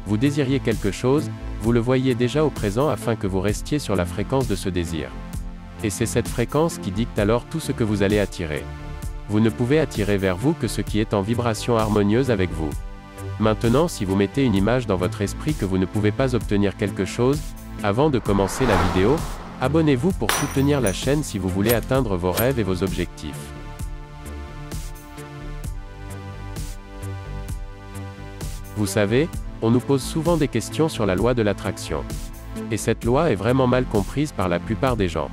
Vous désiriez quelque chose, vous le voyez déjà au présent afin que vous restiez sur la fréquence de ce désir. Et c'est cette fréquence qui dicte alors tout ce que vous allez attirer. Vous ne pouvez attirer vers vous que ce qui est en vibration harmonieuse avec vous. Maintenant, si vous mettez une image dans votre esprit que vous ne pouvez pas obtenir quelque chose, avant de commencer la vidéo, abonnez-vous pour soutenir la chaîne si vous voulez atteindre vos rêves et vos objectifs. Vous savez, on nous pose souvent des questions sur la loi de l'attraction. Et cette loi est vraiment mal comprise par la plupart des gens.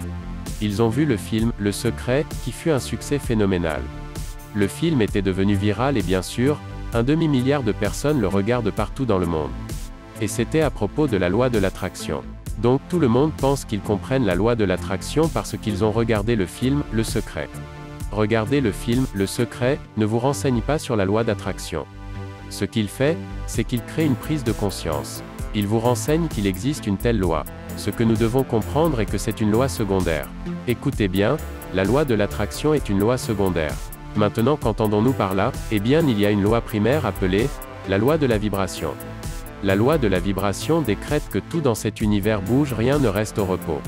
Ils ont vu le film « Le Secret » qui fut un succès phénoménal. Le film était devenu viral et bien sûr, un demi-milliard de personnes le regardent partout dans le monde. Et c'était à propos de la loi de l'attraction. Donc tout le monde pense qu'ils comprennent la loi de l'attraction parce qu'ils ont regardé le film « Le Secret ». Regarder le film « Le Secret » ne vous renseigne pas sur la loi d'attraction. Ce qu'il fait, c'est qu'il crée une prise de conscience. Il vous renseigne qu'il existe une telle loi. Ce que nous devons comprendre est que c'est une loi secondaire. Écoutez bien, la loi de l'attraction est une loi secondaire. Maintenant, qu'entendons-nous par là? Eh bien, il y a une loi primaire appelée la loi de la vibration. La loi de la vibration décrète que tout dans cet univers bouge, rien ne reste au repos.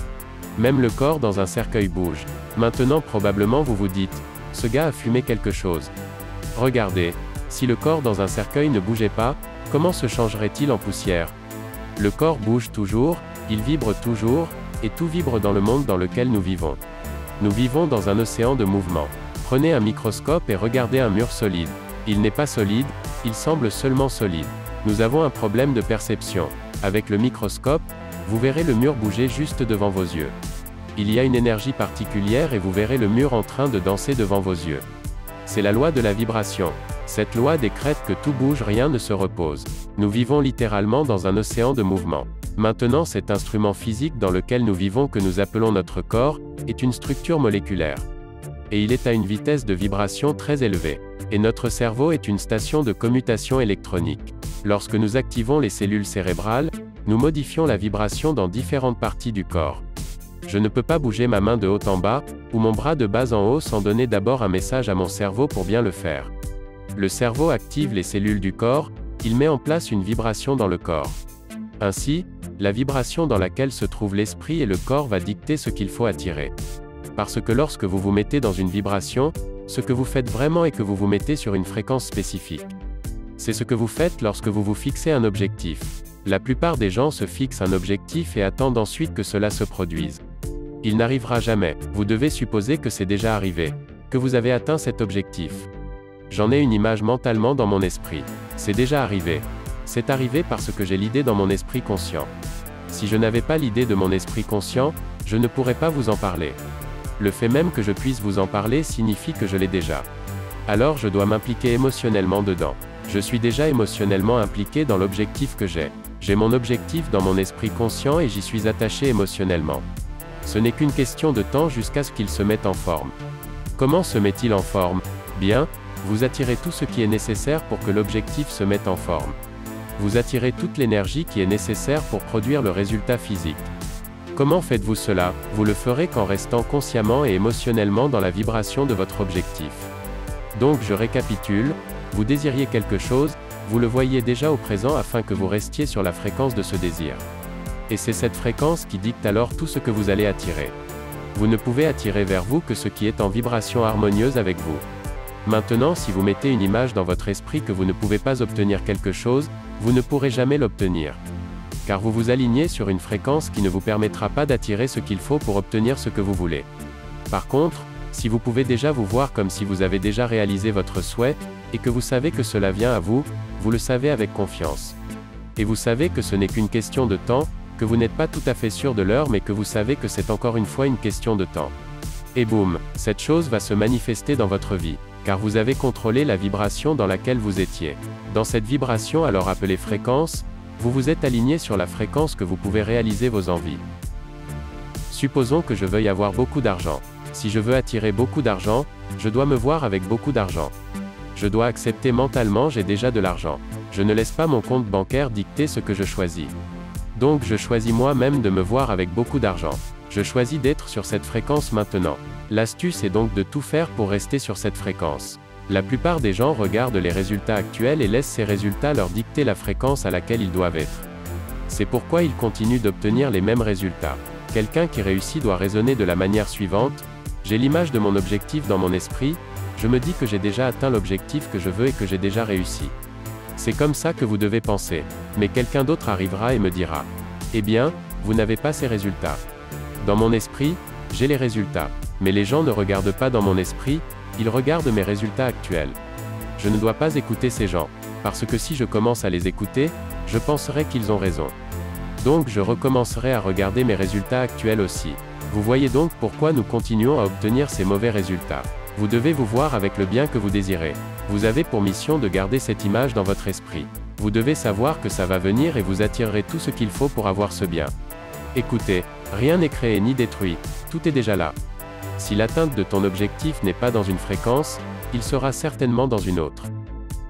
Même le corps dans un cercueil bouge. Maintenant, probablement vous vous dites, ce gars a fumé quelque chose. Regardez, si le corps dans un cercueil ne bougeait pas, comment se changerait-il en poussière? Le corps bouge toujours, il vibre toujours, et tout vibre dans le monde dans lequel nous vivons. Nous vivons dans un océan de mouvement. Prenez un microscope et regardez un mur solide. Il n'est pas solide, il semble seulement solide. Nous avons un problème de perception. Avec le microscope, vous verrez le mur bouger juste devant vos yeux. Il y a une énergie particulière et vous verrez le mur en train de danser devant vos yeux. C'est la loi de la vibration. Cette loi décrète que tout bouge, rien ne se repose. Nous vivons littéralement dans un océan de mouvement. Maintenant, cet instrument physique dans lequel nous vivons que nous appelons notre corps, est une structure moléculaire. Et il est à une vitesse de vibration très élevée. Et notre cerveau est une station de commutation électronique. Lorsque nous activons les cellules cérébrales, nous modifions la vibration dans différentes parties du corps. Je ne peux pas bouger ma main de haut en bas, ou mon bras de bas en haut sans donner d'abord un message à mon cerveau pour bien le faire. Le cerveau active les cellules du corps, il met en place une vibration dans le corps. Ainsi, la vibration dans laquelle se trouve l'esprit et le corps va dicter ce qu'il faut attirer. Parce que lorsque vous vous mettez dans une vibration, ce que vous faites vraiment est que vous vous mettez sur une fréquence spécifique. C'est ce que vous faites lorsque vous vous fixez un objectif. La plupart des gens se fixent un objectif et attendent ensuite que cela se produise. Il n'arrivera jamais, vous devez supposer que c'est déjà arrivé, que vous avez atteint cet objectif. J'en ai une image mentalement dans mon esprit. C'est déjà arrivé. C'est arrivé parce que j'ai l'idée dans mon esprit conscient. Si je n'avais pas l'idée de mon esprit conscient, je ne pourrais pas vous en parler. Le fait même que je puisse vous en parler signifie que je l'ai déjà. Alors je dois m'impliquer émotionnellement dedans. Je suis déjà émotionnellement impliqué dans l'objectif que j'ai. J'ai mon objectif dans mon esprit conscient et j'y suis attaché émotionnellement. Ce n'est qu'une question de temps jusqu'à ce qu'il se mette en forme. Comment se met-il en forme? Bien, vous attirez tout ce qui est nécessaire pour que l'objectif se mette en forme. Vous attirez toute l'énergie qui est nécessaire pour produire le résultat physique. Comment faites-vous cela? Vous le ferez qu'en restant consciemment et émotionnellement dans la vibration de votre objectif. Donc je récapitule, vous désiriez quelque chose, vous le voyez déjà au présent afin que vous restiez sur la fréquence de ce désir. Et c'est cette fréquence qui dicte alors tout ce que vous allez attirer. Vous ne pouvez attirer vers vous que ce qui est en vibration harmonieuse avec vous. Maintenant, si vous mettez une image dans votre esprit que vous ne pouvez pas obtenir quelque chose, vous ne pourrez jamais l'obtenir. Car vous vous alignez sur une fréquence qui ne vous permettra pas d'attirer ce qu'il faut pour obtenir ce que vous voulez. Par contre, si vous pouvez déjà vous voir comme si vous avez déjà réalisé votre souhait, et que vous savez que cela vient à vous, vous le savez avec confiance. Et vous savez que ce n'est qu'une question de temps, que vous n'êtes pas tout à fait sûr de l'heure mais que vous savez que c'est encore une fois une question de temps. Et boum, cette chose va se manifester dans votre vie. Car vous avez contrôlé la vibration dans laquelle vous étiez. Dans cette vibration alors appelée fréquence, vous vous êtes aligné sur la fréquence que vous pouvez réaliser vos envies. Supposons que je veuille avoir beaucoup d'argent. Si je veux attirer beaucoup d'argent, je dois me voir avec beaucoup d'argent. Je dois accepter mentalement j'ai déjà de l'argent. Je ne laisse pas mon compte bancaire dicter ce que je choisis. Donc je choisis moi-même de me voir avec beaucoup d'argent. Je choisis d'être sur cette fréquence maintenant. L'astuce est donc de tout faire pour rester sur cette fréquence. La plupart des gens regardent les résultats actuels et laissent ces résultats leur dicter la fréquence à laquelle ils doivent être. C'est pourquoi ils continuent d'obtenir les mêmes résultats. Quelqu'un qui réussit doit raisonner de la manière suivante: j'ai l'image de mon objectif dans mon esprit, je me dis que j'ai déjà atteint l'objectif que je veux et que j'ai déjà réussi. C'est comme ça que vous devez penser. Mais quelqu'un d'autre arrivera et me dira: eh bien, vous n'avez pas ces résultats. Dans mon esprit, j'ai les résultats. Mais les gens ne regardent pas dans mon esprit, ils regardent mes résultats actuels. Je ne dois pas écouter ces gens, parce que si je commence à les écouter, je penserai qu'ils ont raison. Donc je recommencerai à regarder mes résultats actuels aussi. Vous voyez donc pourquoi nous continuons à obtenir ces mauvais résultats. Vous devez vous voir avec le bien que vous désirez. Vous avez pour mission de garder cette image dans votre esprit. Vous devez savoir que ça va venir et vous attirerez tout ce qu'il faut pour avoir ce bien. Écoutez, rien n'est créé ni détruit, tout est déjà là. Si l'atteinte de ton objectif n'est pas dans une fréquence, il sera certainement dans une autre.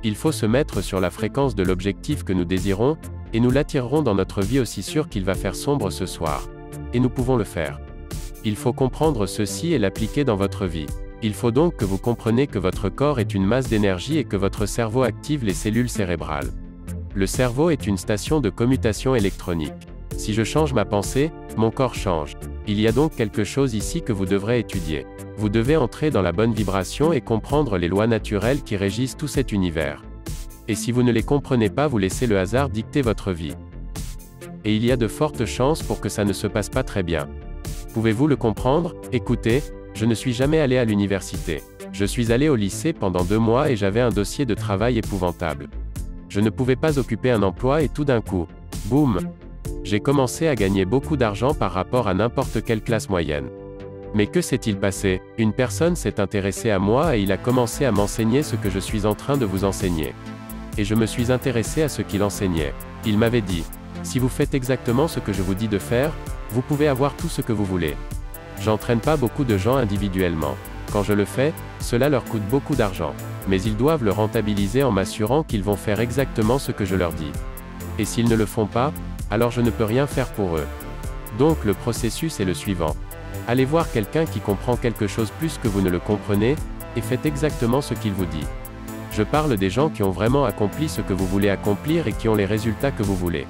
Il faut se mettre sur la fréquence de l'objectif que nous désirons, et nous l'attirerons dans notre vie aussi sûr qu'il va faire sombre ce soir. Et nous pouvons le faire. Il faut comprendre ceci et l'appliquer dans votre vie. Il faut donc que vous compreniez que votre corps est une masse d'énergie et que votre cerveau active les cellules cérébrales. Le cerveau est une station de commutation électronique. Si je change ma pensée, mon corps change. Il y a donc quelque chose ici que vous devrez étudier. Vous devez entrer dans la bonne vibration et comprendre les lois naturelles qui régissent tout cet univers. Et si vous ne les comprenez pas, vous laissez le hasard dicter votre vie. Et il y a de fortes chances pour que ça ne se passe pas très bien. Pouvez-vous le comprendre? Écoutez, je ne suis jamais allé à l'université. Je suis allé au lycée pendant 2 mois et j'avais un dossier de travail épouvantable. Je ne pouvais pas occuper un emploi et tout d'un coup, boum! J'ai commencé à gagner beaucoup d'argent par rapport à n'importe quelle classe moyenne. Mais que s'est-il passé? Une personne s'est intéressée à moi et il a commencé à m'enseigner ce que je suis en train de vous enseigner. Et je me suis intéressé à ce qu'il enseignait. Il m'avait dit: si vous faites exactement ce que je vous dis de faire, vous pouvez avoir tout ce que vous voulez. J'entraîne pas beaucoup de gens individuellement. Quand je le fais, cela leur coûte beaucoup d'argent. Mais ils doivent le rentabiliser en m'assurant qu'ils vont faire exactement ce que je leur dis. Et s'ils ne le font pas, alors je ne peux rien faire pour eux. Donc le processus est le suivant. Allez voir quelqu'un qui comprend quelque chose plus que vous ne le comprenez, et faites exactement ce qu'il vous dit. Je parle des gens qui ont vraiment accompli ce que vous voulez accomplir et qui ont les résultats que vous voulez.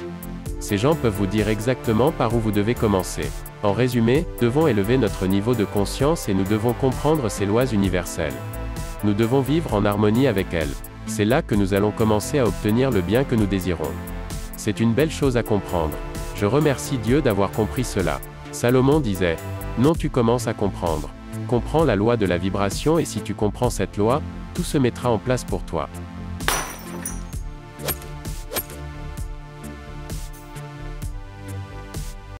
Ces gens peuvent vous dire exactement par où vous devez commencer. En résumé, nous devons élever notre niveau de conscience et nous devons comprendre ces lois universelles. Nous devons vivre en harmonie avec elles. C'est là que nous allons commencer à obtenir le bien que nous désirons. C'est une belle chose à comprendre. Je remercie Dieu d'avoir compris cela. Salomon disait: non, tu commences à comprendre. Comprends la loi de la vibration et si tu comprends cette loi, tout se mettra en place pour toi.